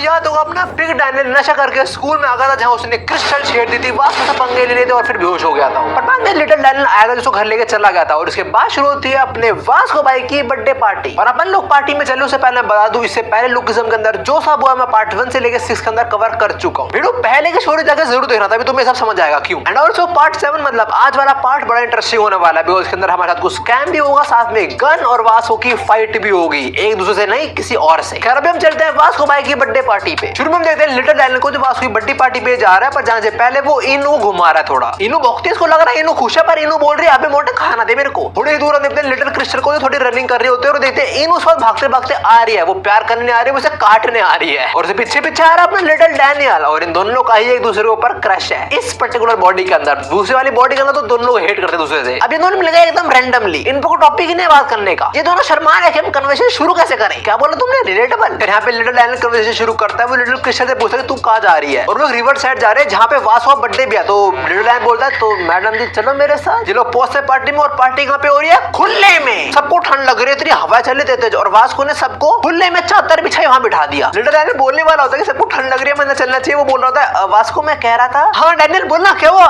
याद होगा अपना बिग डैनियल नशा करके स्कूल में आ गया था, जहाँ उसने क्रिस्टल छेड़ दी थी, वास्को से पंगे ले लिए थे और फिर बेहोश हो गया था। पर बाद में लिटिल डैनियल आया था, जिसको घर लेके चला गया था। और इसके बाद शुरू होती है अपने वास्को भाई की बर्थडे पार्टी। और अपन लोग पार्टी में चले, उससे पहले बता दूं, इससे पहले लुकिज्म के अंदर जो सब हुआ मैं पार्ट 1 से लेकर 6 के अंदर कवर कर चुका हूँ। वीडियो पहले की स्टोरी जाकर जरूर देखना था, अभी तुम्हें सब समझ आएगा क्यों। एंड ऑल्सो पार्ट 7 मतलब आज वाला पार्ट बड़ा इंटरेस्टिंग होने वाला है, बिकॉज इसके अंदर हमारे साथ कुछ स्कैम भी होगा, साथ में गन और वास्को की फाइट भी होगी, एक दूसरे से नहीं किसी और से। खैर अभी हम चलते हैं वास्को भाई की बर्थडे पार्टी पे। शुरू में हम देखते हैं लिटिल डैनियल को जो वास्को की बर्थडे पार्टी पे जा रहा है, पर जाने से पहले वो इनू घुमा रहा है थोड़ा। इनू भौंकती, इसको लग रहा है इनू खुश है, पर इनू बोल रही है अबे मोटे खाना दे मेरे को। थोड़ी दूर हम देखते हैं लिटिल क्रिस्टल को, जो थोड़ी रनिंग कर रही होती है, और देखते हैं इनू उस वक्त भागते भागते आ रही है। वो प्यार करने आ रही है, उसे काटने आ रही है, और उसे पीछे पीछे आ रहा है अपना लिटिल डैनियल। और इन दोनों का ही एक दूसरे के ऊपर क्रश है इस पर्टिकुलर बॉडी के अंदर। दूसरी वाली बॉडी के अंदर तो दोनों लोग हेट करते दूसरे से। अब ये दोनों मिल गए एकदम रैंडमली, इन पर टॉपिक ही नहीं बात करने का। ये दोनों शर्मा रहे कि हम कन्वर्सेशन शुरू कैसे करें। क्या बोला तुमने, रिलेटेबल। फिर यहाँ पे लिटिल डैनियल कन्वर्सेशन शुरू करता है। वो लिटिल क्रिस्टल से पूछता है तू कहाँ जा रही है, और लोग रिवर साइड जा रहे हैं जहाँ पे वास्को का बर्थडे भी है। तो लिटिल डैनियल बोलता है तो मैडम जी चलो मेरे साथ। ये लोग पहुंचते पार्टी में, और पार्टी कहाँ पे हो रही है, खुले में। सबको ठंड लग रही है, इतनी हवा चल रही थी, और वास्को ने सबको खुले में चादर बिछाई वहां बिठा दिया। लिटिल डैनियल बोलने वाला होता है कि सबको ठंड लग रही है, मैंने चलना चाहिए। वो बोल रहा था वास्को मैं कह रहा था, हाँ डैनियल बोलना क्या हुआ,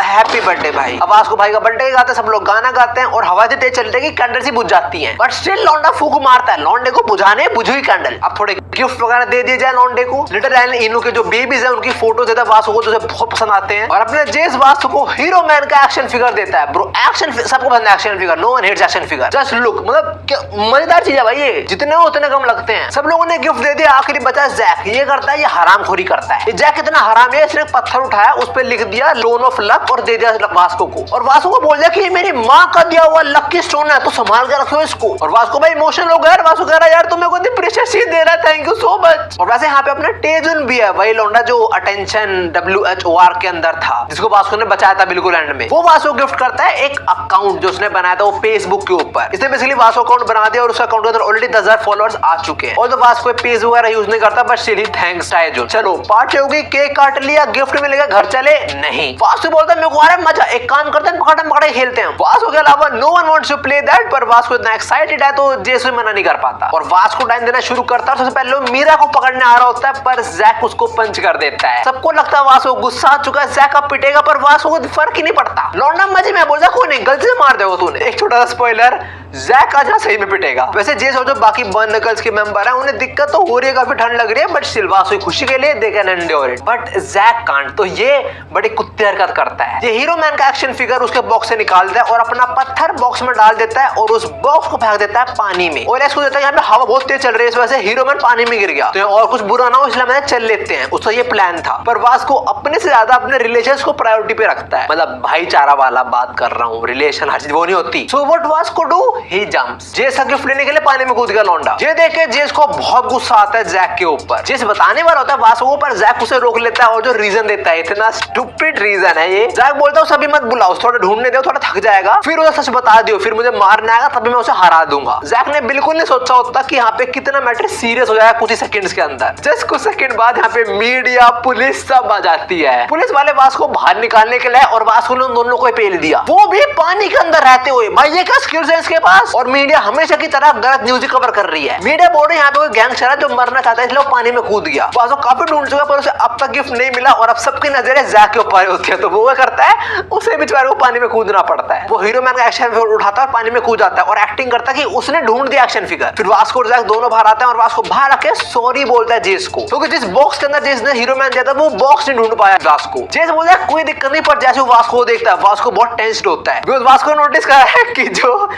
हैप्पी बर्थडे भाई। अब वास्को भाई का बर्थडे गाते, सब लोग गाना गाते हैं, और हवा से तेज चलते हैं कि कैंडल सी बुझ जाती है, बट स्टिल लौंडा फूक मारता है लौंडे को बुझाने, बुझी हुई कैंडल। अब थोड़े गिफ्ट वगैरह दे दिए जाए लौंडे को। लिटिल डैनियल इनू के जो बेबीज है उनकी फोटो देता है वास्को को, जो बहुत पसंद आते हैं। और अपने जेस वास्को को हीरो मैन का एक्शन फिगर देता है। ब्रो एक्शन सबको पसंद है, action figure, no one hates action figure, just look. मतलब मजेदार चीज है भाई, ये जितने हो उतने कम लगते हैं। सब लोगों ने गिफ्ट दे दिया, आखिरी बचा जैक। ये करता है, ये हरामखोरी करता है। जैक कितना हराम है, इसने पत्थर उठाया, उस पर लिख दिया लोन ऑफ लक और दे दिया वास्को को। और वास्को को बोल दिया कि ये मेरी माँ का दिया हुआ लकी स्टोन है, तो संभाल के रखो इसको। और वास्को भाई इमोशनल हो गया। वास्को कह रहा है यार तुम मेरे को प्रेशियस चीज दे रहा है, थैंक यू सो मच। और वैसे यहाँ पे अपना टेजुन भी है, वही लौंडा जो अटेंशन WHOR के अंदर था, जिसको वास्को ने बचाया था बिल्कुल एंड में। वो वास्को गिफ्ट करता है एक अकाउंट जो उसने बनाया था वो फेसबुक के ऊपर। इसने बेसिकली वास्को अकाउंट बना दिया, और उस अकाउंट के अंदर ऑलरेडी 10,000 फॉलोअर्स आ चुके हैं। और तो वास्को पेज वगैरह यूज नहीं करता, बट स्टिल ही थैंक्स टेजुन। चलो पार्टी होगी, केक काट लिया, गिफ्ट मिलेगा, घर चले। नहीं, वास्को बोलता है मेरे को आ रहा है मजा, एक काम करते हैं पकड़म पकड़ाई खेलते हैं। वास्को के अलावा no one wants to play that, पर वास्को इतना एक्साइटेड है तो जेसु मना नहीं कर पाता, और वास्को टाइम देना शुरू करता है। सबसे पहले मीरा को पकड़ने आ रहा होता है, पर जैक उसको पंच कर देता है। सबको लगता है वास्को गुस्सा आ चुका है, जैक अब पिटेगा, पर वास्को को फर्क ही नहीं पड़ता। लौंडा मजे में बोलता कोई नहीं, गलती से मार देगा तूने। एक छोटा सा स्पॉइलर, जैक आज सही में पिटेगा। वैसे जेस और जो बाकी बर्न नकल्स के मेंबर हैं उन्हें दिक्कत तो हो रही है, काफी ठंड लग रही है, बट स्टिल वास्को की खुशी के लिए they can endure it. But Jack can't, तो ये बड़ी कुत्ते हरकत करता है। ये हीरो मैन का एक्शन फिगर उसके बॉक्स से निकालता है और अपना पत्थर बॉक्स में डाल देता है, और उस बॉक्स को फेंक देता है पानी में। और इसको देता है यहाँ पे हवा बहुत तेज चल रही है, इस वजह से हीरो मैन पानी में गिर गया, तो और कुछ बुरा ना हो इसलिए मैंने चल लेते हैं, उसका ये प्लान था। पर वास्को अपने से ज्यादा अपने रिलेशंस को प्रायोरिटी पे रखता है, मतलब भाईचारा वाला बात कर रहा हूँ, रिलेशन हर चीज वो नहीं होती। So what Vasco do, he jumps. जेस का गिफ्ट लेने के लिए पानी में कूद गया लौंडा। ये देख के जेस को बहुत गुस्सा आता है जैक के ऊपर। जेस बताने वाला होता है वास्को को, पर जैक उसे रोक लेता है, और जो रीजन देता है, इतना स्टूपिड रीजन है ये। जैक बोलता है सभी मत बुलाओ, थोड़ा ढूंढने दो, थोड़ा थक जाएगा, फिर उसे सच बता दियो, फिर मुझे मारने आएगा तभी मैं उसे हरा दूंगा। जैक ने बिल्कुल नहीं सोचा होता कि यहाँ पे कितना मैटर सीरियस हो जाएगा कुछ ही सेकंड्स के अंदर। जस्ट कुछ सेकंड बाद यहाँ पे मीडिया, पुलिस सब आ जाती है। पुलिस वाले वास्को को बाहर निकालने के लिए, और वास्को ने उन दोनों को पेल दिया, वो भी पानी के अंदर रहते हुए। भाई ये क्या स्किल्स है इसके पास। और मीडिया हमेशा की तरह गलत न्यूज कवर कर रही है। मीडिया बोल रही है यहाँ पे कोई गैंगस्टर है जो मरना चाहता है, इसलिए वो पानी में कूद गया। वास्को काफी ढूंढ चुका, पर उसे अब तक गिफ्ट नहीं मिला, और अब सबकी नजरें जैक के ऊपर होती है। तो वो क्या करता है, उसे बेचारे को पानी में कूदना पड़ता है। वो हीरो मैन का एक्शन फिगर उठाता है और पानी में कूद जाता है, और एक्टिंग करता है कि उसने ढूंढ दिया एक्शन फिगर। फिर वास्को और जैक दोनों बाहर आते हैं, और वास्को बाहर आके सॉरी बोलता है जेस को, क्योंकि जिस बॉक्स के अंदर जेस ने हीरो मैन दिया था वो बॉक्स नहीं ढूंढ पाया वास्को। जेस बोलता है कोई दिक्कत नहीं, पर जैसे वो वास्को को देखता है, वास्को बहुत टेंस्ड होता है, बिकॉज़ वास्को नोटिस करा है कि जो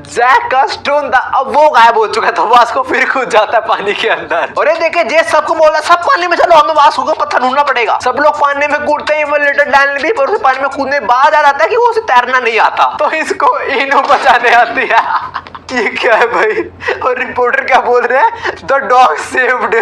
जैक का स्टोन था अब वो गायब हो चुका है। तो वास्को फिर कूद जाता है पानी के अंदर। और ये देखे जेस सबको बोल रहा है सब पानी में चलो, हमें वास्को को पत्थर ढूंढना पड़ेगा। सब लोग पानी में कूदते हैं, वो लिटिल डैनियल भी, पर उसे पानी में कूदने बाद आ जाता है कि वो उसे तैरना नहीं आता, तो इसको इनो बचाने आती है। ये क्या है भाई, और रिपोर्टर क्या बोल रहे हैं, द डॉग सेव्ड।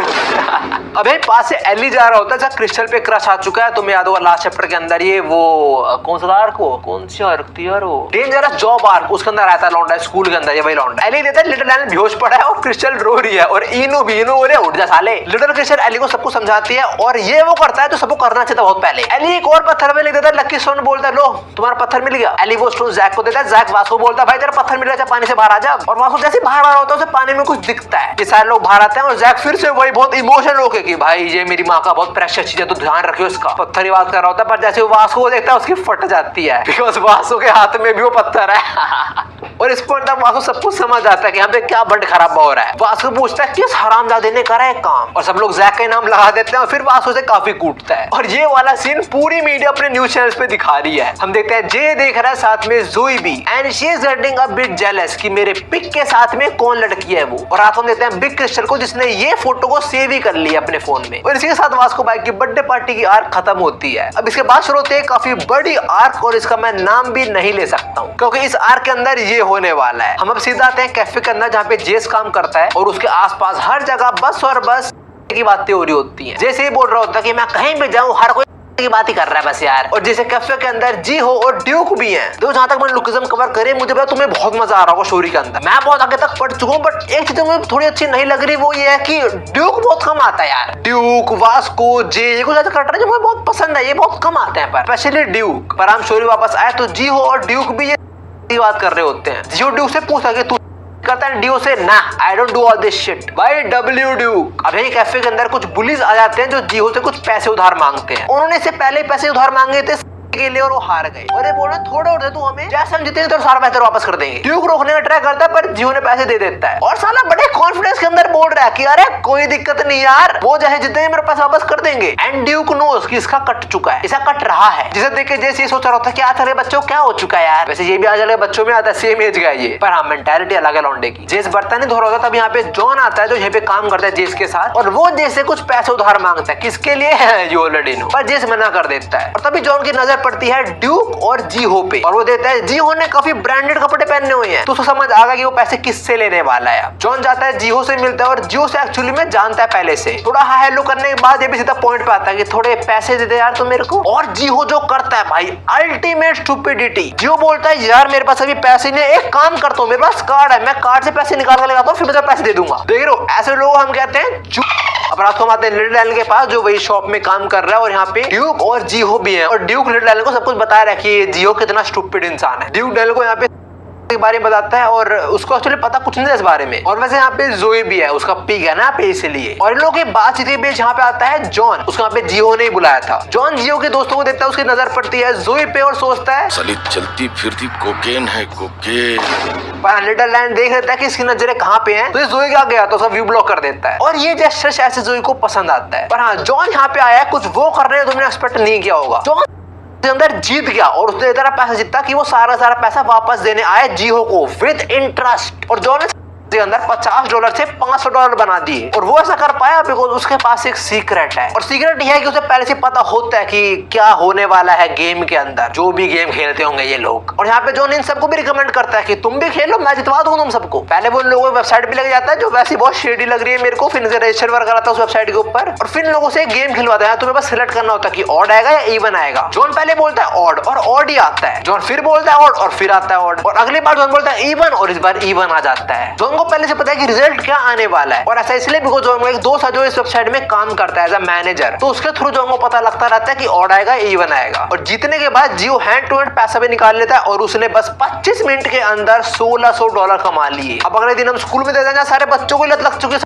अबे पास से एली जा रहा होता है, जब क्रिस्टल पे क्रश आ चुका है। तुम्हें याद होगा लास्ट चैप्टर के अंदर ये वो कौन सा आर्क हो, कौन सी आर्क थी यार, वो डेंजरस जॉब आर्क, उसके अंदर रहता है लौंडा स्कूल के अंदर। ये भाई लौंडा एली देता है, लिटिल डैनियल बेहोश पड़ा है और क्रिस्टल रो रही है, और इनो भी इनो बोले उठ जा साले। लिटिल क्रिस्टल एली को सबको समझाती है, और ये वो करता है तो सबको करना चाहिए था बहुत पहले। एली एक और पत्थर में लिख देता है, लकी स्टोन बोलता है लो तुम्हारा पत्थर मिल गया। एली वो स्टोन जैक को देता है, जैक वास्को बोलता है भाई तेरा पत्थर मिल गया, पानी से बाहर आ जा। और वास्को जैसे बाहर आ रहा होता है उसे पानी में कुछ दिखता है, ये सारे लोग बाहर आते हैं, और जैक फिर से वही बहुत इमोशनल होके कि भाई ये मेरी माँ का बहुत प्रेशियस चीज है, तो ध्यान रखियो इसका। पत्थर ही बात कर रहा होता है, पर जैसे वो वास्को को देखता है उसकी फट जाती है, बिकॉज वास्को के हाथ में भी वो पत्थर है। और इस पॉइंट तक वास्को सब कुछ समझ आता है कि यहाँ पे क्या बंड खराब हो रहा है। वास्को पूछता है किस हरामजादे ने करा है काम, और सब लोग जैक का नाम लगा देते हैं और फिर वास्को से काफी कूटता है। और ये वाला सीन पूरी मीडिया अपने न्यूज चैनल्स पे दिखा रही है। हम देखते हैं जे देख रहा है साथ में जोई भी, and she is getting a bit jealous कि मेरे पिक के साथ में कौन लड़की है वो। और रात में देखते हैं बिग क्रिस्टल को, जिसने ये फोटो को सेव ही कर लिया अपने फोन में। और इसी के साथ वास्को भाई की बर्थडे पार्टी की आर्क खत्म होती है। अब इसके बाद शुरू होती है काफी बड़ी आर्क, और इसका मैं नाम भी नहीं ले सकता हूँ क्योंकि इस आर्क के अंदर ये होने वाला है। हम अब सीधा आते हैं कैफे के अंदर, जहाँ पे जेस काम करता है और उसके आसपास हर जगह बस और बस की बातें हो रही होती हैं। जैसे ही बोल रहा होता है कि मैं कहीं भी जाऊं हर कोई की बात ही कर रहा है बस यार। और जैसे कैफे के अंदर जी हो और ड्यूक भी हैं। तो जहां तक मैंने लुकिज्म कवर करे, मुझे पता तुम्हें बहुत मजा आ रहा होगा स्टोरी के अंदर। मैं बहुत आगे तक पढ़ चुका हूँ, बट एक चीज मुझे थोड़ी अच्छी नहीं लग रही, वो ये है कि ड्यूक बहुत कम आता है यार। ड्यूक, वास्को, जे, ये कुछ ऐसा करता है जो मुझे बहुत पसंद है, ये बहुत कम आते हैं, पर स्पेशली ड्यूक। पर हम स्टोरी वापस आए तो जी हो और ड्यूक भी ये बात कर रहे होते हैं। जियो ड्यूक से पूछा कि तू करता है, ड्यू से ना, I don't do all this shit भाई डब्ल्यू ड्यूक। अब यही कैफे के अंदर कुछ बुलीज आ जाते हैं जो जियो से कुछ पैसे उधार मांगते हैं। उन्होंने से पहले पैसे उधार मांगे थे के लिए और वो हार गए। और ये बोल रहे थोड़े और दे तू हमें, जैसे हम जीतेंगे तो सारा पैसे वापस कर देंगे। ड्यूक रोकने का ट्राई करता है पर जियो ने पैसे दे देता है, और साला बड़े कॉन्फिडेंस के अंदर बोल रहा है कि अरे कोई दिक्कत नहीं यार, वो चाहे जितने मेरे पैसे वापस कर देंगे। एंड ड्यूक नोस कि इसका कट चुका है, इसका कट रहा है, जिसे देख के जैसे ये सोच रहा था कि आज बच्चों क्या हो चुका है यार। वैसे ये भी आज बच्चों में आता है, सेम एज का ये, पर हाँ मेंटालिटी अलग है लौंडे की। जेस बर्तन नहीं धो रहा होता तब यहाँ पे जॉन आता है जो यहाँ पे काम करता है जेस के साथ, और वो जेस से कुछ पैसे उधार मांगता है। किसके लिए है जो ऑलरेडी नो, पर जेस मना कर देता है। और तभी जॉन की नजर पड़ती है ड्यूक और जीहो पे, और वो देता है जीहो ने काफी ब्रांडेड कपड़े पहने हुए हैं, तो उसको समझ आ गया कि वो पैसे किससे लेने वाला है। जॉन जाता है जीहो से मिलता है, और जीहो से एक्चुअली में जानता है पहले से। थोड़ा हाय हेलो करने के बाद ये भी सीधा पॉइंट पे आता है कि थोड़े पैसे दे दे यार तो मेरे को। और जीहो जो करता है भाई अल्टीमेट स्टूपिडिटी। जीहो बोलता है यार मेरे पास अभी पैसे नहीं, एक काम करता हूँ मेरे पास कार्ड है, मैं कार्ड से पैसे निकाल कर लगाता हूँ, फिर मैं पैसे दे दूंगा। देख रहे हो ऐसे लोग हम कहते हैं। अब रात को हम आते हैं लिटिल एलन के पास जो वही शॉप में काम कर रहा है, और यहाँ पे ड्यूक और जीहो भी है। और ड्यूक लिटिल एलन को सब कुछ बता रहा है कि जीहो कितना स्टूपिड इंसान है। ड्यूक डेल को यहाँ पे के बारे में बताता है, और उसको एक्चुअली पता कुछ नहीं है इस बारे में। और वैसे यहाँ पे जोई भी है, उसका पिग है ना पे, इसलिए। और इन लोगों की बातचीत के बीच यहाँ पे आता है जॉन, उसको यहाँ पे जियो ने ही बुलाया था। जॉन जियो के दोस्तों को देखता है, उसकी नजर पड़ती है जोई पे और सोचता है साली चलती फिरती कोकेन है कोकेन। पर लिटिल एलन देख लेता है कि इसकी नजरें कहाँ पे हैं, तो ये जोई का गया तो उसका व्यू ब्लॉक कर देता है। और ये जेस्चर ऐसे जोई को पसंद आता है। पर हाँ जॉन यहाँ पे आया है, कुछ वो कर रहे हैं तुमने एक्सपेक्ट नहीं किया होगा। जॉन अंदर जीत गया और उसने इतना पैसा जीता कि वो सारा पैसा वापस देने आया जीहो को विद इंटरेस्ट। और जॉन के अंदर $50 से $500 बना दिए। और वो ऐसा कर पाया बिकॉज उसके पास एक सीक्रेट है, और सीक्रेट यह है कि उसे पहले से पता होता है कि क्या होने वाला है गेम के अंदर, जो भी गेम खेलते होंगे ये लोग। और यहाँ पे जॉन इन सबको भी रिकमेंड करता है कि तुम भी खेलो, मैं जितवा दूंगा तुम सबको। पहले वो इन लोगों की वेबसाइट भी लग जाता है जो वैसे बहुत शेडी लग रही है मेरे को, फिर रजिस्टर वर्क कराता है उस वेबसाइट के ऊपर, और फिर लोगों से गेम खिलवाता है। तुम्हें बस सिलेक्ट करना होता है कि ऑड आएगा या इवन आएगा। जॉन पहले बोलता है ऑड, और ऑड ही आता है। जॉन फिर बोलता है ऑड, और फिर आता है ऑड, और अगली बार जॉन बोलता है इवन, और इस बार इवन आ जाता है। जॉन को पहले से पता है कि रिजल्ट क्या आने वाला है, और ऐसा इसलिए बिकॉज जॉन का एक दोस्त है जो इस वेबसाइट में काम करता है एज अ मैनेजर, तो उसके थ्रू जॉन को पता लगता रहता है कि ऑड आएगा इवन आएगा। और जीतने के बाद जियो हैंड टू हैंड पैसा भी निकाल लेता है, और उसने बस 25 मिनट के अंदर $1600 कमा लिए। अब अगले दिन हम स्कूल में दे देंगे, सारे बच्चों को लत लग चुकी है,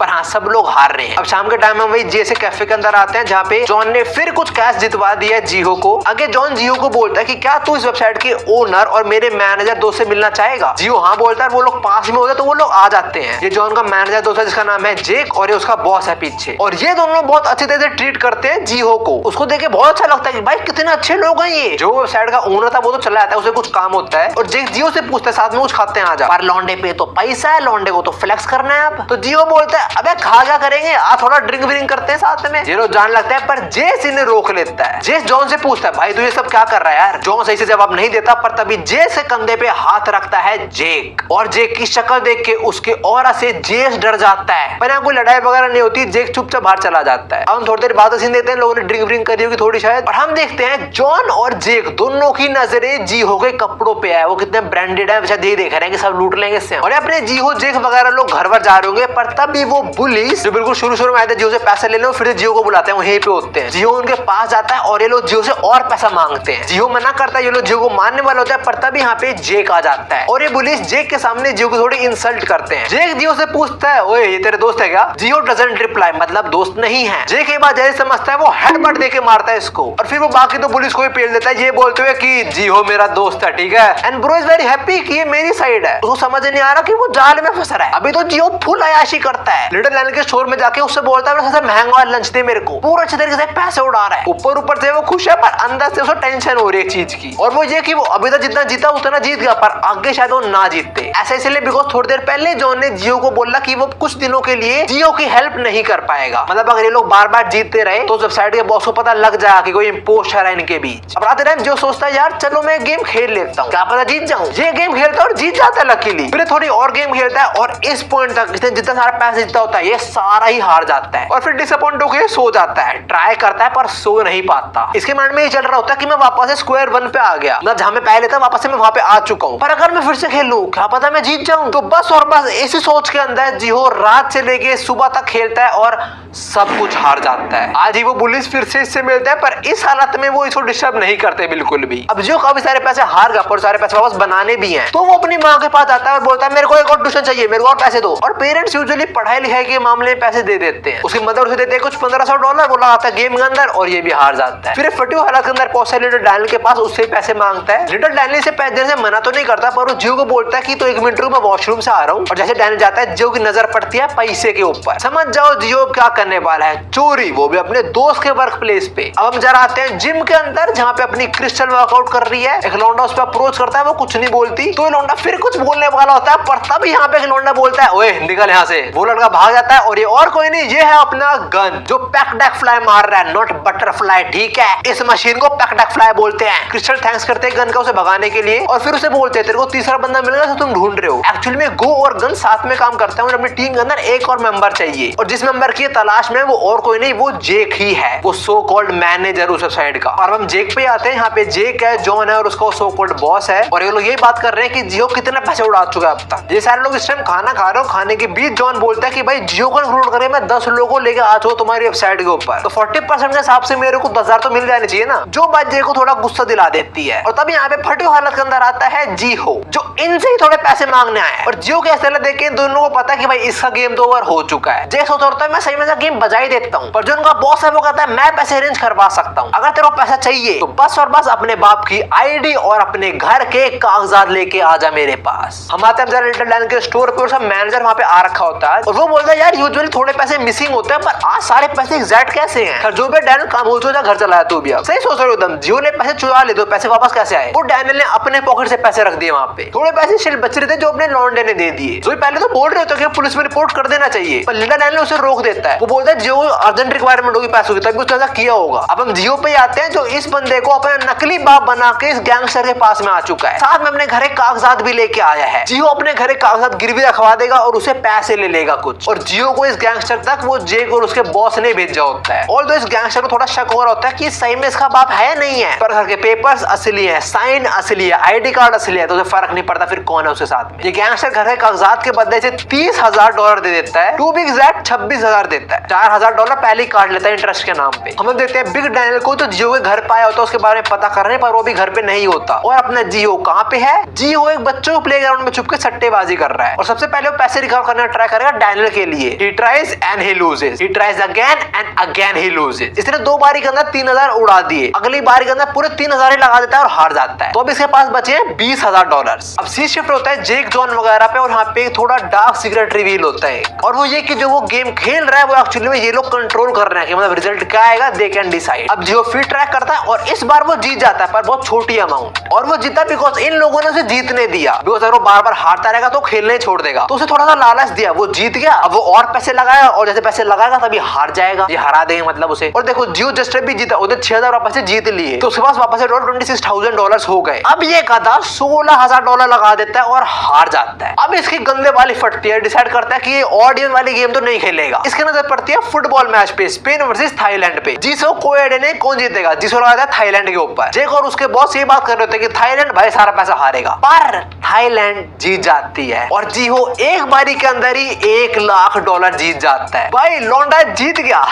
पर हाँ सब लोग हार रहे हैं। अब शाम के टाइम में वही जैसे कैफे के अंदर आते हैं जहाँ पे जॉन ने फिर कुछ कैश जितवा दिया है जीहो को। आगे जॉन जीहो को बोलता है कि क्या तू इस वेबसाइट के ओनर और मेरे मैनेजर दोस्त से मिलना चाहेगा। जीहो हाँ बोलता है, वो लोग पास में होते तो वो लोग आ जाते हैं। ये जॉन का मैनेजर दोस्त है जिसका नाम है जेक, और ये उसका बॉस है पीछे, और ये दोनों बहुत अच्छे तरह से ट्रीट करते हैं जीहो को। उसको देख के बहुत अच्छा लगता है कि भाई कितने अच्छे लोग हैं ये। जो वेबसाइट का ओनर था वो तो चला जाता है, उसे कुछ काम होता है, और जेक जीहो से पूछता है साथ में कुछ खाते हैं आजा, पर लौंडे पे तो पैसा है, लौंडे को तो फ्लेक्स करना है। अब तो जीहो बोलता है अबे खा जा करेंगे, आज थोड़ा ड्रिंक व्रिंक करते हैं साथ में। ये लोग जान लगता है, पर जेस इन्हें रोक लेता है। जेस जॉन से पूछता है भाई तू ये सब क्या कर रहा है यार। जॉन सही से जवाब नहीं देता, पर तभी जेस के कंधे पे हाथ रखता है जेक, और जेक की शक्ल देख के उसके ऑरा से जेस डर जाता है। पर यहाँ कोई लड़ाई वगैरह नहीं होती, जेक चुपचाप बाहर चला जाता है। अब हम थोड़ी देर बाद सीन देखते हैं, लोगों ने ड्रिंक व्रिंक करी होगी थोड़ी शायद, और हम देखते हैं जॉन और जेक दोनों की नजरें जीहो के कपड़ों पे है, वो कितने ब्रांडेड है, देख रहे हैं कि सब लूट लेंगे इससे। और अपने जीहो जेक वगैरह लोग घर पर जा रहे होंगे, पर तभी वो पुलिस जो बिल्कुल शुरू में आए थे जियो से पैसे लेने, फिर से जियो को बुलाते हैं, वहीं पे होते हैं। जियो उनके पास जाता है और ये लोग जियो से और पैसा मांगते हैं। जियो मना करता है, ये लोग जियो को मारने वाले होते हैं, पर तभी यहाँ पे जेक आ जाता है और ये पुलिस जेक के सामने जियो को थोड़ी इंसल्ट करते हैं। जेक जियो से पूछता है, ओए ये तेरे दोस्त है क्या? जियो डजंट रिप्लाई, मतलब दोस्त नहीं है। जेक एक बार जैसे समझता है वो हेडबट देके मारता है इसको और फिर वो बाकी तो पुलिस को ही पेल देता है, ये बोलते हुए कि जियो मेरा दोस्त है, ठीक है। And bro is very happy कि ये मेरी साइड है। उसको समझ नहीं आ रहा कि वो जाल में फंस रहा है। अभी तो जियो फुल अयाशी करता है, लिटिल लैंड के स्टोर में जाके उससे बोलता है सबसे महंगा लंच दे मेरे को। पूरा अच्छे तरीके से पैसे उड़ा रहा है। ऊपर से वो खुश है पर अंदर से उसको टेंशन हो रही है एक चीज की, और वो ये कि वो अभी तक जितना जीता उतना जीत गया, पर आगे शायद वो ना जीते। ऐसा इसलिए बिकॉज थोड़ी देर पहले जॉन ने जियो को बोला कि वो कुछ दिनों के लिए जियो की हेल्प नहीं कर पाएगा। मतलब अगर ये लोग बार बार जीतते रहे तो वेबसाइट के बॉस को पता लग जाएगा कि कोई इम्पोस्टर है इनके बीच। अब रात टाइम जियो सोचता है यार चलो मैं गेम खेल लेता हूँ, क्या पता जीत जाऊँ। ये गेम खेलता है और जीत जाता है लकीली। फिर थोड़ी और गेम खेलता है और इस पॉइंट तक इसने जितना सारा पैसा जीता होता है ये सारा ही हार जाता है और फिर डिसअपॉइंट होकर सो जाता है। ट्राई करता है पर सो नहीं पाता। इसके माइंड में ये चल रहा होता है कि मैं वापस स्क्वायर वन पे आ गया, मतलब जहां मैं पहले था वापस से मैं वहां पे आ चुका हूँ, पर अगर मैं फिर से खेलूं क्या पता मैं जीत जाऊं। तो बस और बस इसी सोच के अंदर जियो रात से लेके सुबह तक खेलता है और सब कुछ हार जाता है। आज ही वो पुलिस फिर से इससे मिलता है, पर इस हालत में वो इसको डिस्टर्ब नहीं करते बिल्कुल भी। अब जियो काफी सारे पैसे हार गया पर सारे पैसे वापस बनाने भी हैं, तो वो अपनी माँ के पास आता है और बोलता है मेरे को एक और ट्यूशन चाहिए, मेरे को और पैसे दो। और पेरेंट्स यूजुअली पढ़ाई लिखाई के मामले में पैसे दे देते हैं। उसकी मदर उसे देते हैं कुछ $1500, वो लगाता है गेम के अंदर और ये भी हार जाता है। फिर फटी हुई हालत के अंदर पहुंचता है लिटिल डैनियल के पास, उससे पैसे मांगता है। लिटिल डैनियल से पैसे देने से मना तो नहीं करता, पर वो जियो को बोलता है कि तो 1 मिनट रुक मैं वॉशरूम से आ रहा हूँ। और जैसे डैनियल जाता है जियो की नजर पड़ती है पैसे के ऊपर। समझ जाओ जियो क्या करने वाला है, चोरी, वो भी अपने दोस्त के वर्क प्लेस पे। अब हम जरा आते हैं जिम के अंदर जहाँ पे अपनी क्रिस्टल वर्कआउट कर रही है। एक लौंडा उस पर अप्रोच करता है, वो कुछ नहीं बोलती, तो लौंडा फिर कुछ बोलने वाला होता है, पर तब यहाँ पे लौंडा बोलता है ओए निकल यहाँ से। वो लड़का भाग जाता है और ये और कोई नहीं, ये है अपना गन जो पैक डैक फ्लाई मार रहा है, नॉट बटरफ्लाई, ठीक है। इस मशीन को पैक डैक फ्लाई बोलते हैं। क्रिस्टल थैंक्स करते हैं गन का उसे भगाने के लिए और फिर उसे बोलते हैं तेरे को तीसरा बंदा मिल गया जो तुम ढूंढ रहे हो। एक्चुअली में गो और गन साथ में काम करते हैं और अपनी टीम के अंदर एक और मेंबर चाहिए, और जिस मेंबर की तलाश में वो और कोई नहीं, वो जेक ही है, वो सो कॉल्ड मैनेजर उस साइड का। और हम जेक पे आते हैं। यहाँ पे जेक है, जॉन है और उसका सो कॉल्ड बॉस है, और ये लोग यही बात कर रहे हैं कि जियो कितने पैसे उड़ा चुका है अब तक। ये सारे लोग इस टाइम खाना खा रहे हो, खाने के बीच जॉन बोलता है कि भाई जियो को इंक्लूड करके मैं 10 लोगों को लेकर आ जाऊँ तुम्हारी वेबसाइट के ऊपर, तो 40% के हिसाब से मेरे को 10,000 तो मिल जाने चाहिए ना, जो बात जेक को थोड़ा गुस्सा दिला देती है। और तब यहाँ पे फटी हालत के अंदर आता है जियो, जो इनसे ही थोड़े पैसे मांगने आया है। और जियो के ऐसे देख के दोनों को पता है कि भाई इसका गेम तो ओवर हो चुका है। जेक सोचता है मैं सही में गेम बजा ही देता हूँ, पर जो उनका बॉस है वो कहता है मैं पैसे अरेंज करवा सकता हूँ, अगर तेरे को पैसा चाहिए तो बस और बस अपने बाप की आईडी और अपने घर के कागजात लेके आ जा मेरे पास। हम आते हैं लिटिल डैनियल के स्टोर पे और सब मैनेजर वहाँ पे आ रखा होता है और वो बोलता है यार यूजुअली थोड़े पैसे मिसिंग होते हैं, पर आज सारे पैसे एग्जैक्ट कैसे हैं? जो भी डैनियल काम हो जा घर चलाया तू भी। अब सही सोच रहे हो एकदम, जियो ने पैसे चुरा ले, तो पैसे वापस कैसे आए? वो डैनियल ने अपने पॉकेट से पैसे रख दिए वहाँ पे। थोड़े पैसे शिल बच रहे थे जो अपने लॉन्डे ने दे दिए। जो पहले तो बोल रहे थे कि पुलिस में रिपोर्ट कर देना चाहिए, पर लिटिल डैनियल उसे रोक देता है। वो बोलता है जियो अर्जेंट रिक्वायरमेंट होगी पैसों की, तभी उसने ऐसा किया होगा। अब हम जियो पे आते हैं जो इस बंदे को अपना नकली बाप बना के इस गैंगस्टर के पास में आ चुका है, साथ में अपने घरे कागजात भी लेके आया है। जियो अपने घरे कागजात गिरवी रखवा देगा और उसे पैसे ले लेगा कुछ, और जियो को इस गैंगस्टर तक वो जेक और उसके बॉस ने भेजा होता है। और तो इस गैंगस्टर को थोड़ा शक हो रहा होता है कि सही में इसका बाप है नहीं है, पर घर के पेपर्स असली है, साइन असली है, आईडी कार्ड असली है, तो उसे फर्क नहीं पड़ता फिर कौन है उसके साथ में। ये गैंगस्टर घर के कागजात के बदले से $30,000 दे देता है, टू बी एग्जैक्ट $26,000 देता है। $4,000 पहले ही काट लेता है इंटरेस्ट के नाम पे। हम देखते हैं बिग डैनियल को तो जियो के घर पाया होता है, उसके बारे में पता कर रहे हैं, पर वो भी घर पे नहीं होता। और अपना जियो कहाँ पे है? जियो एक बच्चों को प्लेग्राउंड में छुप के सट्टेबाजी कर रहा है, और सबसे पहले वो पैसे रिकवर करने का ट्राई करेगा डैनियल के लिए। He tries and he loses. He tries again and again he loses. इसने 2 बारी के अंदर 3,000 उड़ा दिए, अगली बारी के अंदर पूरे 3,000 ही लगा देता है और हार जाता है। तो अब इसके पास बचे हैं $20,000। अब सी शिफ्ट होता है जेक जॉन वगैरह पे, और यहाँ पे थोड़ा डार्क सीक्रेट रिवील होता है, और वो ये कि जो वो गेम खेल रहा है वो एक्चुअली में ये लोग कंट्रोल कर रहे हैं कि मतलब रिजल्ट क्या आएगा दे कैन डिसाइड। अब जियो फिर ट्रैक करता है और इस बार वो जीत जाता है, पर बहुत छोटी अमाउंट, और वो जीता बिकॉज इन लोगों ने उसे जीतने दिया। बिकॉज अगर वो बार बार हारता रहेगा तो खेलने छोड़ देगा, तो उसे थोड़ा सा लालच दिया, वो जीत गया। अब वो और पैसे लगाया, और जैसे पैसे लगाएगा तभी हार जाएगा, ये हरा देंगे मतलब उसे। और देखो जियो जस्ट भी जीता, उधर 6,000 पैसे जीत लिए, तो उसके पास वापस से $26,000 हो गए। अब ये गधा $16,000 लगा देता है और हार जाता है। अब इसकी गंदे वाली फटती है, डिसाइड करता है कि ये ऑडियंस वाली गेम तो नहीं खेलेगा। इसकी नजर पड़ती है फुटबॉल मैच पे, स्पेन वर्सेस थाईलैंड पे। जिसको कोई आइडिया नहीं कौन जीतेगा, जिसको लगा था थाईलैंड के ऊपर। जेक और उसके बॉस ये बात कर रहे थे कि थाईलैंड भाई सारा पैसा हारेगा, पर थाईलैंड जीत जाती है और जीहो एक बारी के अंदर ही $1,00,000 जीत जाता है। भाई लौंडा जीत गया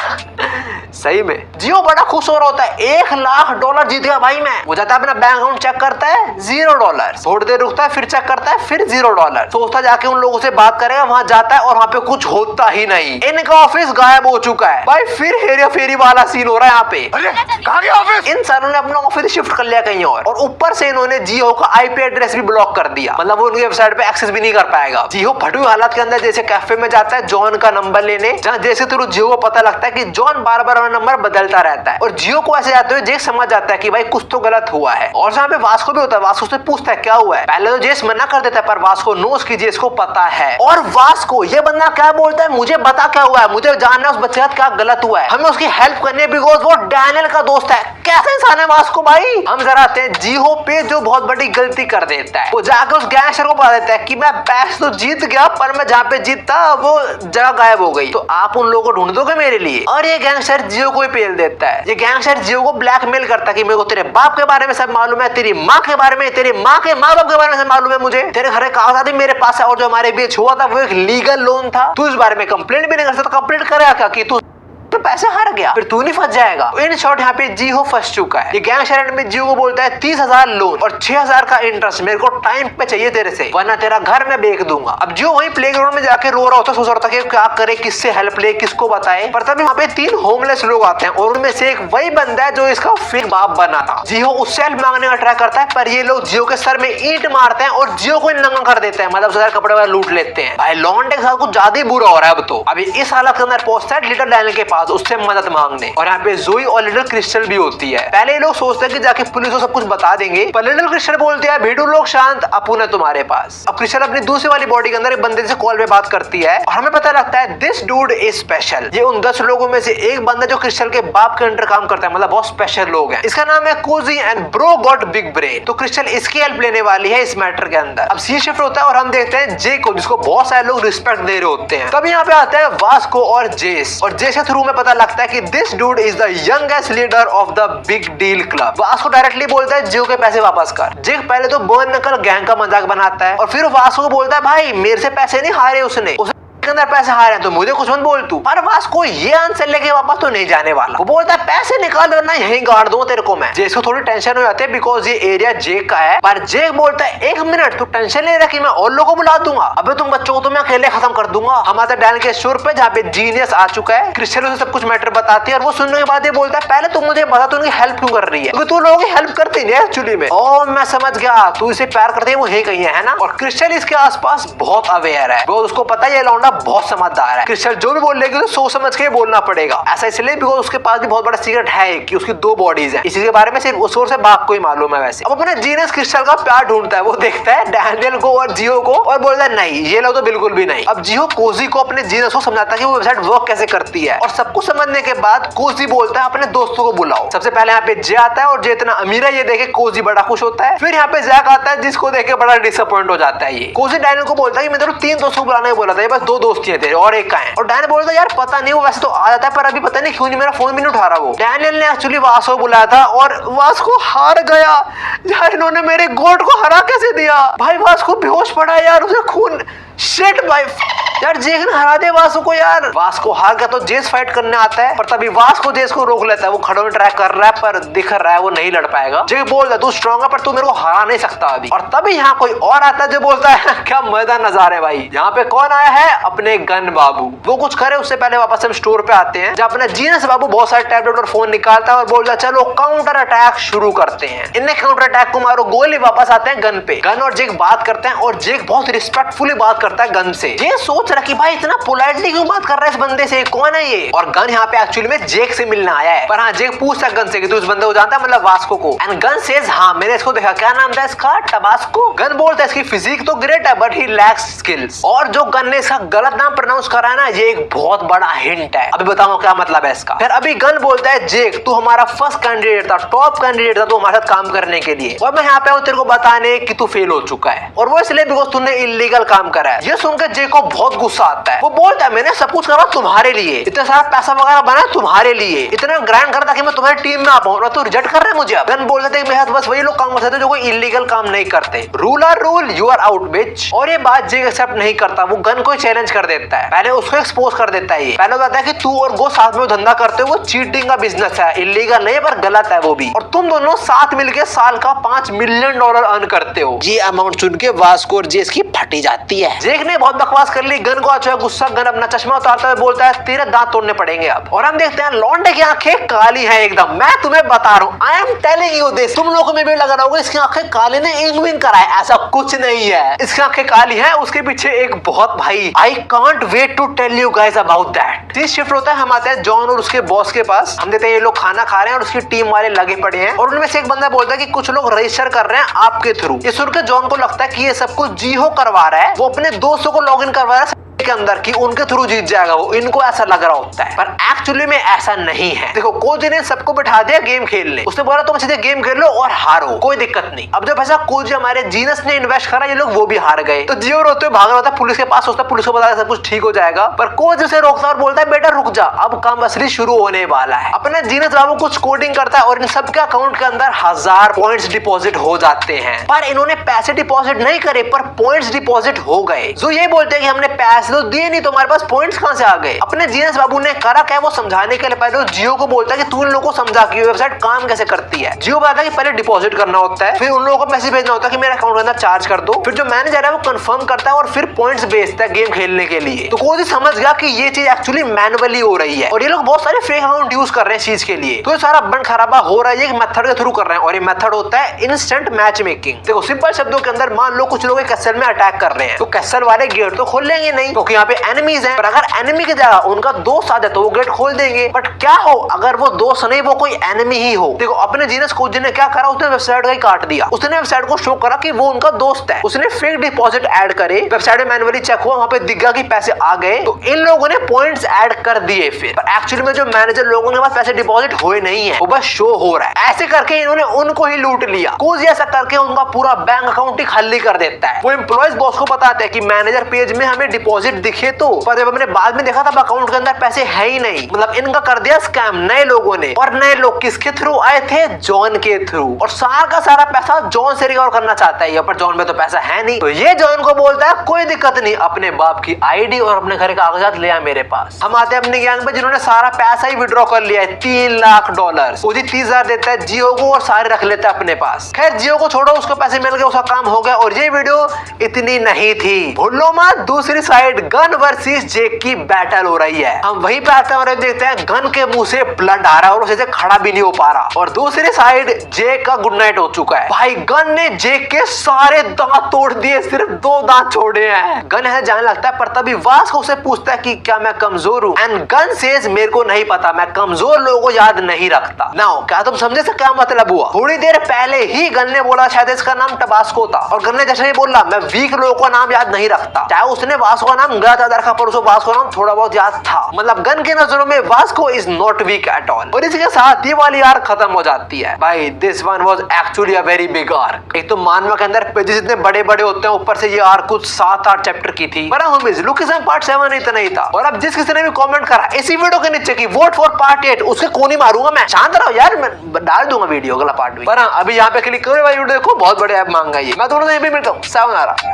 सही में जियो बड़ा खुश हो रहा होता है, $1,00,000 जीत गया भाई मैं। वो जाता है अपना बैंक अकाउंट चेक करता है $0, थोड़ी देर रुकता है फिर चेक करता है फिर $0, सोचता जाके उन लोगों से बात करेगा, वहां जाता है और वहां पे कुछ होता ही नहीं, इनका ऑफिस गायब हो चुका है। भाई फिर हेरा फेरी वाला सीन हो रहा है यहाँ पे। अरे कहाँ गया ऑफिस? इन सारों ने अपना ऑफिस शिफ्ट कर लिया कहीं और ऊपर से इन्होंने जियो का आईपी एड्रेस भी ब्लॉक कर दिया, मतलब वो उनकी वेबसाइट पे एक्सेस भी नहीं कर पाएगा। जियो फटी हुई हालत के अंदर जैसे कैफे में जाता है जॉन का नंबर लेने, जहाँ जैसे थ्रू जियो को पता लगता है कि जॉन बार बार अपना नंबर बदलता रहता है और जियो को ऐसे जाते हुए जेस समझ जाता है कि भाई कुछ तो गलत हुआ है। और जहाँ पे वास्को भी होता है, वास्को से पूछता है क्या हुआ है। पहले तो जेस मना कर देता है पर वास्को नोस की जेस को पता है और वास्को ये बंदा क्या बोलता है, मुझे बता क्या हुआ है, मुझे जानना है उस बच्चे का क्या गलत हुआ है, हमें उसकी हेल्प करनी है बिकॉज वो डैनियल का दोस्त है। कैसे इंसान है वास्को भाई। हम जरा आते हैं जियो पे जो बहुत बड़ी गलती कर देता है, वो जाकर उस गैंगस्टर को बता देता है कि मैं पैसे तो जीत गया पर मैं जहाँ पे जीतता वो जगह गायब हो गई, तो आप उन लोगों को ढूंढ दोगे मेरे लिए। और ये गैंगस्टर जियो को ही पेल देता है। ये गैंगस्टर जियो को ब्लैकमेल करता है कि मेरे को तेरे बाप के बारे में सब मालूम है, तेरी माँ के बारे में, तेरी माँ के माँ बाप के बारे में सब मालूम है, मुझे तेरे घर के कागजात भी मेरे पास है और जो हमारे बीच हुआ था वो एक लीगल लोन था, तू इस बारे में कंप्लेंट भी नहीं कर सकता। कंप्लेंट करेगा क्या कि तू तो पैसे हार गया, फिर तू नहीं फंस जाएगा। इन शॉर्ट यहाँ पे जियो फंस चुका है। ये गैंगस्टर में जियो को बोलता है 30,000 लोन और 6,000 का इंटरेस्ट मेरे को टाइम पे चाहिए तेरे से, वरना तेरा घर मैं बेच दूंगा। अब जियो वहीं प्लेग्राउंड में जाके रो रहा होता, सोच रहा था कि क्या करे, किससे हेल्प ले, किसको बताए। पर तभी वहाँ पे 3 होमलेस लोग आते हैं और उनमें से एक वही बंदा है जो इसका फिर बाप बना था। जियो उससे हेल्प मांगने का ट्राई करता है पर ये लोग जियो के सर में ईंट मारते हैं और जियो को नंगा कर देते हैं, मतलब सारे कपड़े वगैरह लूट लेते हैं। भाई लॉन्डे के साथ कुछ ज्यादा ही बुरा हो रहा है अब तो। अभी इस हालत के अंदर पहुंचता है लिटिल डैनियल के पास उससे मदद मांगने, और यहाँ पे जोई और लिटिल क्रिस्टल भी होती है। पहले ये लोग सोचते हैं कि जाके पुलिस को सब कुछ बता देंगे, पर लिटिल क्रिस्टल बोलते हैं भेड़ू लोग शांत, अपुन है तुम्हारे पास। अब क्रिस्टल अपनी दूसरी वाली बॉडी के अंदर एक बंदे से कॉल पे बात करती है और हमें पता लगता है दिस डूड इज स्पेशल। ये उन 10 लोगों में से एक बंदा जो क्रिस्टल के बाप के अंडर काम करता है, मतलब बहुत स्पेशल लोग हैं। इसका नाम है Cozi and bro got big brain. तो क्रिस्टल इसकी हेल्प लेने वाली है इस मैटर के अंदर। अब सी शिफ्ट होता है और हम देखते हैं जे को, जिसको बहुत सारे लोग रिस्पेक्ट दे रहे होते हैं। तब यहाँ पे आता है वास्को और जेस, और जेस के थ्रू में पता लगता है कि this dude is the youngest leader of the big deal club. Vasco directly बोलता है जियो के पैसे वापस कर। जेक पहले तो बर्न नकल गैंग का मजाक बनाता है और फिर वास्को को बोलता है भाई मेरे से पैसे नहीं हारे उसने के अंदर पैसे हारे हैं तो मुझे कुछ मत बोल तू। पर वास्को ये आंसर लेके वापस तो नहीं जाने वाला। वो बोलता है पैसे निकाल वरना यहीं गाड़ दूं तेरे को मैं। जेक को थोड़ी टेंशन हो जाती है बिकॉज ये एरिया जेक का है, पर जेक बोलता है 1 मिनट तू टेंशन ले रहा कि मैं और लोगों को बुला दूंगा, अबे तुम बच्चों को तो मैं अकेले खत्म कर दूंगा। हम आते डैन के शोर पे जहाँ पे जीनियस आ चुका है। क्रिस्टल उसे सब कुछ मैटर बताती है और वो सुनने के बाद ये बोलता है पहले तुम मुझे बता तू उनकी हेल्प क्यों कर रही है, क्योंकि तू लोगों की हेल्प करती नहीं एक्चुअली में। ओ मैं समझ गया तू इसे प्यार करती है, वो है कहीं है ना। और क्रिस्टल इसके आसपास बहुत अवेयर है, वो उसको पता है ये लौंडा बहुत समझदार है। क्रिस्टल जो भी बोल लेगी तो सोच समझ के बोलना पड़ेगा। ऐसा इसलिए बिकॉज उसके पास भी बहुत बड़ा सीक्रेट है कि उसकी 2 बॉडीज है, इसी के बारे में सिर्फ उस और से बाप को ही मालूम है। वैसे अब अपने जीनियस क्रिस्टल का प्यार ढूंढता है। वो देखता है डैनियल को और जियो को और बोलता है नहीं ये लोग तो बिल्कुल भी नहीं। अब जियो कोजी को अपने जीनियस को समझाता है कि वो वेबसाइट वर्क कैसे करती है, और सब कुछ समझने के बाद कोजी बोलता है अपने दोस्तों को बुलाओ। सबसे पहले यहाँ पे जे आता है और जे इतना अमीर है ये देखे कोजी बड़ा खुश होता है। फिर यहाँ पे जैक आता है जिसको देख के बड़ा डिसअपॉइंट हो जाता है। ये कोजी डैनियल को बोलता है कि मैं तेरे 3 दोस्तों को बुलाने बोला था, बस 2 दोस्त ही थे और एक का है। और डैनियल बोलता है यार पता नहीं वो वैसे तो आ जाता है पर अभी पता नहीं क्यों नहीं मेरा फोन भी नहीं उठा रहा। वो डैनियल ने एक्चुअली वास्को बुलाया था और वास्को हार गया यार, इन्होंने मेरे गोट को हरा कैसे दिया। भाई वास्को बेहोश पड़ा यार, उसे खून शिट भाई यार जेक ने हरा दे वास्को को यार। वास्को हार गया तो जेस फाइट करने आता है पर तभी वास्को जेस को रोक लेता है। वो खड़े में ट्राई कर रहा है पर दिख रहा है वो नहीं लड़ पाएगा। जेक बोलता है तू स्ट्रॉन्ग है पर तू मेरे को हरा नहीं सकता अभी। और तभी यहाँ कोई और आता है जो बोलता है क्या मजेदार नजारा है भाई। यहाँ पे कौन आया है, अपने गन बाबू। वो कुछ करे उससे पहले वापस हम स्टोर पे आते हैं जहाँ अपना जीनियस बाबू बहुत सारे टैबलेट और फोन निकालता है और बोलता है चलो काउंटर अटैक शुरू करते हैं। इन्हें काउंटर अटैक को मारो गोली। वापस आते हैं गन पे। गन और जेक बात करते हैं और जेक बहुत रिस्पेक्टफुली बात करता है गन से। ये सोच रहा कि भाई इतना पोलाइटली क्यों बात कर रहा है इस बंदे से, कौन है ये। और गन यहाँ पे एक्चुअली में जेक से मिलने आया है। पर हाँ जेक पूछता है गन से कि तू इस बंदे को जानता है, मतलब वास्को को। एंड गन सेज हाँ मैंने इसको देखा। क्या नाम था इसका, टबास्को। गन बोलता है इसकी फिजिक तो ग्रेट है बट ही लैक्स स्किल्स। और जो गन ने इसका गलत नाम प्रोनाउंस करा है ना ये एक बहुत बड़ा हिंट है। अभी बताओ क्या मतलब है इसका। फिर अभी गन बोलता है जेक तू हमारा फर्स्ट कैंडिडेट था, टॉप कैंडिडेट था तू हमारे साथ काम करने के लिए, और मैं यहाँ पे हूँ तेरे को बताने कि तू फेल हो चुका है। और वो इसलिए बिकॉज तूने इलीगल काम करा है। ये सुनकर जेक को बहुत गुस्सा आता है। वो बोलता है मैंने सब कुछ करा तुम्हारे लिए, इतना सारा पैसा वगैरह बना तुम्हारे लिए, इतना ग्राइंड करा ताकि मैं तुम्हारी टीम में आ पाऊं, तो रिजेक्ट कर रहे हैं मुझे। अब गन बोल देते हैं बस वही लोग काम करते हैं जो कोई इलीगल काम नहीं करते। Rule are rule, you are out bitch. और ये बात जे एक्सेप्ट नहीं करता, वो गन को चैलेंज कर देता है, पहले उसको एक्सपोज कर देता है। ये पहले बताता है कि तू और गो साथ में धंधा करते हो, वो चीटिंग का बिजनेस है, इलीगल नहीं पर गलत है वो भी, और तुम दोनों साथ मिलके साल का $5 मिलियन अर्न करते हो। ये अमाउंट सुन के वास्को और जेस की फटी जाती है। जेक ने बहुत बकवास कर ली, गन को अच्छा गुस्सा, गन अपना चश्मा उतारता हुआ बोलता है तेरे दांत तोड़ने पड़ेंगे अब। और हम देखते हैं लौंडे की आंखें काली हैं एकदम, मैं तुम्हें बता रहा हूँ, I am telling you this. तुम लोगों में भी लगा रहा होगा इसकी आंखें काली ने इंग विंग करा है, ऐसा कुछ नहीं है, इसकी आंखें काली हैं, उसके पीछे एक बहुत भाई, I can't wait to tell you guys about that. तीस शिफ्ट होता है, हम आते हैं जॉन और उसके बॉस के पास, हम देखते हैं ये लोग खाना खा रहे हैं और उसकी टीम वाले लगे पड़े हैं, और उनमें से एक बंदा बोलता है कि कुछ लोग रजिस्टर कर रहे हैं आपके थ्रू। ये सुनकर जॉन को लगता है कि ये सब कुछ जीहो करवा रहा है, वो अपने दोस्तों को लॉग इन करवा रहा है के अंदर कि उनके थ्रू जीत जाएगा वो, इनको ऐसा लग रहा होता है, पर एक्चुअली में ऐसा नहीं है। देखो कोजी ने सबको बिठा दिया गेम खेलने, उसने बोला तुम सीधे गेम खेल लो और हारो, कोई दिक्कत नहीं। अब जो पैसा कोजी हमारे जीनस ने इन्वेस्ट करा, ये लोग वो भी हार गए, तो जियो रोते हुए भाग रहा होता है पुलिस के पास, सोचता पुलिस को बताया सब कुछ ठीक हो जाएगा, पर कोज उसे रोकता और बोलता है बेटा रुक जा, अब काम असली शुरू होने वाला है। अपने जीनस बाबू कुछ कोडिंग करता है और इन सबके अकाउंट के अंदर 1000 पॉइंट्स डिपॉजिट हो जाते हैं, पर इन्होंने पैसे डिपॉजिट नहीं करे, पर पॉइंट्स डिपॉजिट हो गए। जो ये बोलते हैं कि हमने पैसे तो दिए नहीं, तुम्हारे पास पॉइंट्स कहां से आ गए। अपने जीनस बाबू ने करा क्या, वो समझाने के लिए पहले जियो को बोलता है कि तू इन लोगों को समझा कि वेबसाइट काम कैसे करती है। जियो बताता है कि पहले डिपॉजिट करना होता है, फिर उन लोगों को मैसेज भेजना होता है कि मेरे अकाउंट के अंदर चार्ज कर दो, फिर जो मैनेजर है वो कंफर्म करता है और फिर पॉइंट्स भेजता है गेम खेलने के लिए। तो कोई समझ गया कि ये चीज एक्चुअली मैनुअली हो रही है और ये लोग बहुत सारे फेक अकाउंट यूज कर रहे हैं इस चीज के लिए, तो ये सारा बंद खराबा हो रहा है एक मेथड के थ्रू कर रहे हैं, और ये मेथड होता है इंस्टेंट मैच मेकिंग। देखो सिंपल शब्दों के अंदर, मान लो कुछ लोग कैसल में अटैक कर रहे हैं, तो कैसल वाले गेट तो खोल लेंगे नहीं क्योंकि यहाँ पे एनिमीज हैं, पर अगर एनिमी की जगह उनका दोस्त आ जाए तो वो गेट खोल देंगे। बट क्या हो अगर वो दोस्त नहीं, वो कोई एनिमी ही हो। देखो अपने जीनस कोच ने क्या करा, उसने वेबसाइट का ही काट दिया, उसने वेबसाइट को शो करा कि वो उनका दोस्त है, उसने फेक डिपॉजिट ऐड करे, वेबसाइट में मैनुअली चेक हुआ, वहां पे दिख गया कि पैसे आ गए, तो इन लोगों ने पॉइंट्स ऐड कर दिए। फिर एक्चुअली में जो मैनेजर लोगों के पास पैसे डिपॉजिट हुए नहीं है, वो बस शो हो रहा है। ऐसे करके इन्होंने उनको ही लूट लिया। कोच ऐसा करके उनका पूरा बैंक अकाउंट ही खाली कर देता है। वो एम्प्लॉइज बॉस को बताते हैं कि मैनेजर पेज में हमें डिपॉजिट दिखे, तो पर जब हमने बाद में देखा था अकाउंट के अंदर पैसे है ही नहीं। मतलब इनका कर दिया स्कैम नए लोगों ने, और नए लोग किसके थ्रू आए थे, जॉन के थ्रू, और सारा का सारा पैसा जॉन से रिकवर करना चाहता है, पर जॉन में तो पैसा है नहीं। तो ये जॉन को बोलता है कोई दिक्कत नहीं, अपने बाप की आईडी और अपने घर के कागजात ले आ मेरे पास। हम आते हैं अपने गैंग पे जिन्होंने सारा पैसा ही विड्रॉ कर लिया है, $3 लाख। उसी 30,000 देता है जियो को और सारे रख लेता है अपने पास। खैर जियो को छोड़ो, उसको पैसे मिल गए, उसका काम हो गया। और ये वीडियो इतनी नहीं थी, भूलो मत, दूसरी साइड गन वर्सेस जेक की बैटल हो रही है। हम वहीं पे आते हैं और देखते हैं गन के मुंह से ब्लड आ रहा है और उसे खड़ा भी नहीं हो पा रहा, और दूसरी साइड जेक का गुड नाइट हो चुका है। भाई गन ने जेक के सारे दांत तोड़ दिए, सिर्फ 2 दांत छोड़े हैं। गन है जाने लगता है, पर तभी वास्को उसे पूछता है कि क्या मैं कमजोर हूँ, एंड गन सेज मेरे को नहीं पता, मैं कमजोर लोगों को याद नहीं रखता। नाउ क्या तुम समझे से क्या मतलब हुआ? थोड़ी देर पहले ही गन ने बोला शायद इसका नाम टबास्को था, और गन ने जैसे ही बोला मैं वीक लोगों का नाम याद नहीं रखता, चाहे उसने वास्को का नाम गलत याद रखा पर उसे वास्को नाम थोड़ा बहुत याद था। मतलब गन के नजरों में Vasco is not weak at all. और इसके साथ ये वाली आर्क खत्म हो जाती है। भाई this one was actually a very big arc. एक तो मानवा के अंदर पेजेस इतने बड़े बड़े होते हैं, ऊपर से ये आर्क कुछ 7-8 चैप्टर की थी। बड़ा होमिज लुकिज्म पार्ट 7 इतना ही था। और अब जिस किसी ने भी कमेंट करा इसी वीडियो के नीचे की वोट फॉर पार्ट 8, उसके कोनी मारूंगा मैं। शांत रहो यार, मैं डाल दूंगा वीडियो अगला पार्ट भी। पर अभी यहाँ पे क्लिक करो, वीडियो देखो, बहुत बड़े ऐप मांगा ये। मैं दोनों भी मिलता हूँ। सावधान।